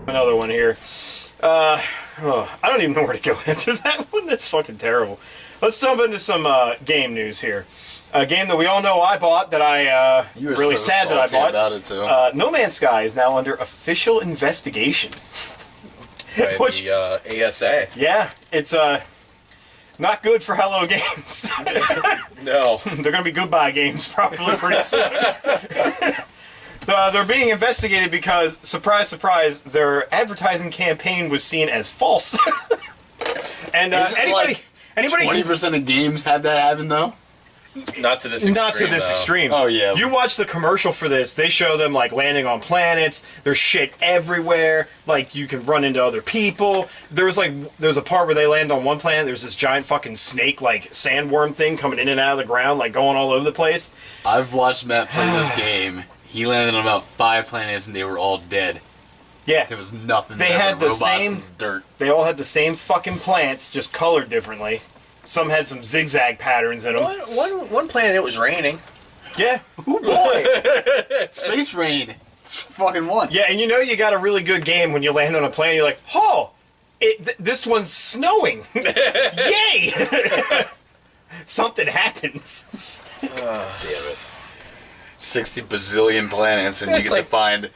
Another one here. I don't even know where to go into that one. That's fucking terrible. Let's jump into some game news here. A game that we all know I bought that I really so sad that I bought. About it too. No Man's Sky is now under official investigation. By the ASA. Yeah, it's not good for Hello Games. No. They're going to be goodbye games probably pretty soon. They're being investigated because, surprise, surprise, their advertising campaign was seen as false. And anybody 20% of games have that happen though? Not to this extreme. Not to this extreme. Oh, yeah. You watch the commercial for this, they show them, like, landing on planets. There's shit everywhere. Like, you can run into other people. There's a part where they land on one planet. There's this giant fucking snake, like, sandworm thing coming in and out of the ground, like, going all over the place. I've watched Matt play this game. He landed on about 5 planets and they were all dead. Yeah. There was nothing They there had but the robots same and dirt. They all had the same fucking plants, just colored differently. Some had some zigzag patterns in them. One planet it was raining. Yeah. Oh boy! Space Rain. It's fucking one. Yeah, and you know you got a really good game when you land on a planet. You're like, oh, this one's snowing. Yay! Something happens. Damn it. 60 bazillion planets, and you get to find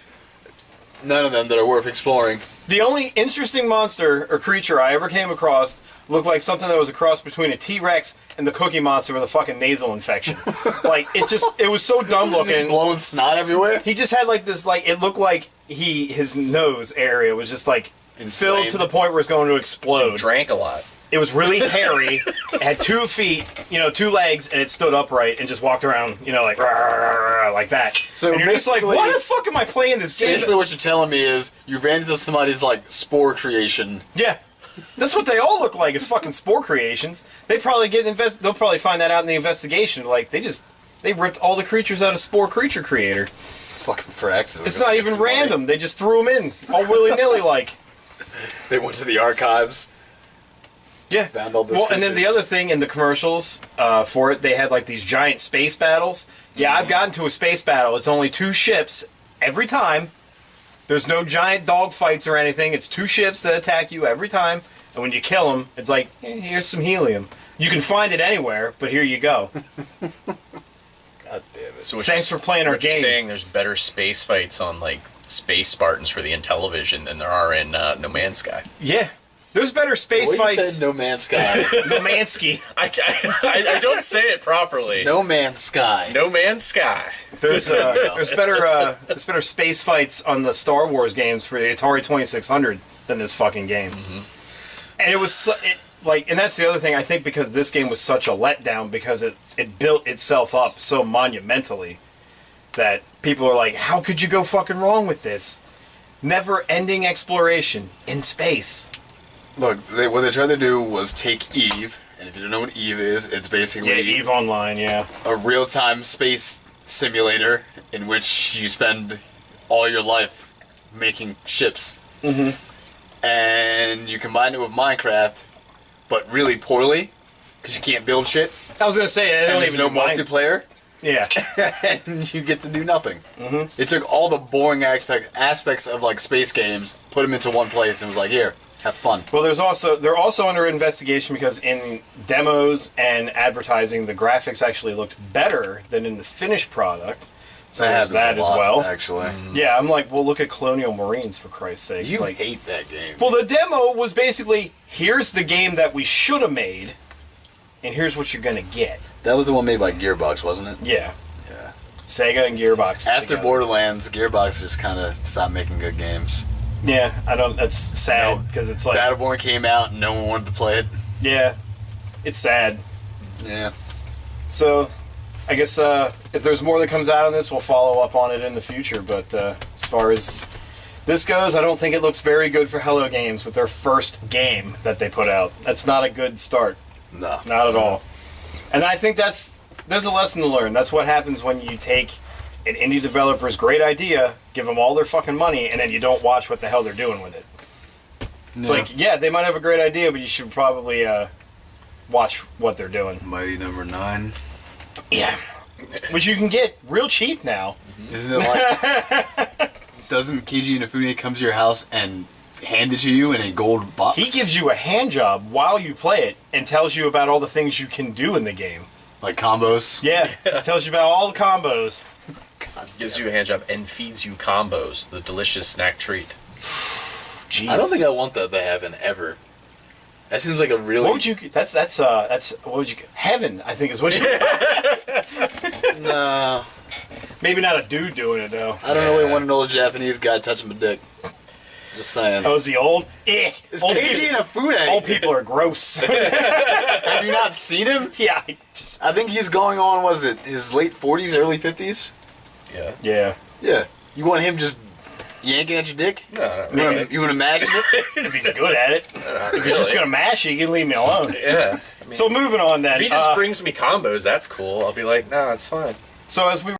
none of them that are worth exploring. The only interesting monster or creature I ever came across looked like something that was a cross between a T-Rex and the Cookie Monster with a fucking nasal infection. Like, it was so dumb looking. Just blowing snot everywhere? He just had like this, like, it looked like his nose area was just like filled to the point where it's going to explode. He drank a lot. It was really hairy. It had 2 feet, 2 legs, and it stood upright and just walked around, like, like that. So and you're just like, why the fuck am I playing this game? Basically what you're telling me is you ran into somebody's, like, spore creation. Yeah. That's what they all look like, is fucking spore creations. They probably they'll probably find that out in the investigation. Like, they ripped all the creatures out of Spore Creature Creator. Fucking fracks. It's not even random. They just threw them in, all willy-nilly like. They went to the archives. Yeah. Found all this. Well, and then the other thing in the commercials for it, they had like these giant space battles. Yeah, I've gotten to a space battle. It's only 2 ships every time. There's no giant dog fights or anything. It's 2 ships that attack you every time. And when you kill them, it's like, here's some helium. You can find it anywhere, but here you go. God damn it. So thanks for playing our game. You're saying there's better space fights on, like, Space Spartans for the Intellivision than there are in No Man's Sky. Yeah. There's better space What fights. You said No Man's Sky. No Mansky. I don't say it properly. No Man's Sky. No Man's Sky. There's better space fights on the Star Wars games for the Atari 2600 than this fucking game. Mm-hmm. And it was and that's the other thing, I think, because this game was such a letdown because it built itself up so monumentally that people are like, how could you go fucking wrong with this? Never-ending exploration in space. Look, what they tried to do was take Eve, and if you don't know what Eve is, it's basically... Yeah, Eve Online, yeah. A real-time space simulator in which you spend all your life making ships. Mm-hmm. And you combine it with Minecraft, but really poorly, because you can't build shit. I was going to say, I don't there's even no multiplayer. Yeah. And you get to do nothing. Mm-hmm. It took all the boring aspects of, like, space games, put them into one place, and was like, here... Have fun. Well, they're also under investigation because in demos and advertising, the graphics actually looked better than in the finished product. So there's that as well. Actually, yeah, I'm like, well, look at Colonial Marines for Christ's sake. You hate that game. Well, the demo was basically, here's the game that we should have made, and here's what you're gonna get. That was the one made by Gearbox, wasn't it? Yeah. Yeah. Sega and Gearbox. After together. Borderlands, Gearbox just kind of stopped making good games. Yeah, that's sad because it's like Battleborn came out and no one wanted to play it. Yeah, it's sad. Yeah. So, I guess if there's more that comes out on this, we'll follow up on it in the future. But as far as this goes, I don't think it looks very good for Hello Games with their first game that they put out. That's not a good start. No. Not at all. And I think there's a lesson to learn. That's what happens when you take an indie developer's great idea, give them all their fucking money, and then you don't watch what the hell they're doing with it. It's like, yeah, they might have a great idea, but you should probably watch what they're doing. Mighty Number 9. Yeah. Which you can get real cheap now. Isn't it like... Doesn't Keiji Inafune come to your house and hand it to you in a gold box? He gives you a hand job while you play it and tells you about all the things you can do in the game. Like combos? Yeah, it tells you about all the combos. Gives you a hand job and feeds you combos, the delicious snack treat. Jeez. I don't think I want that to happen ever. That seems like a really... What would you... That's what would you... Heaven, I think is what you... No. Maybe not a dude doing it, though. I don't really want an old Japanese guy touching my dick. Just saying. Oh, is he old? It's Old Keiji Inafune. Old people are gross. Have you not seen him? Yeah. I think he's going on, what is it, his late 40s, early 50s? Yeah. Yeah. Yeah. You want him just yanking at your dick? No, You want to mash it? If he's good at it. If he's just going to mash it, you can leave me alone. Yeah. I mean, So moving on then. if he just brings me combos, that's cool. I'll be like, no, it's fine. So as we were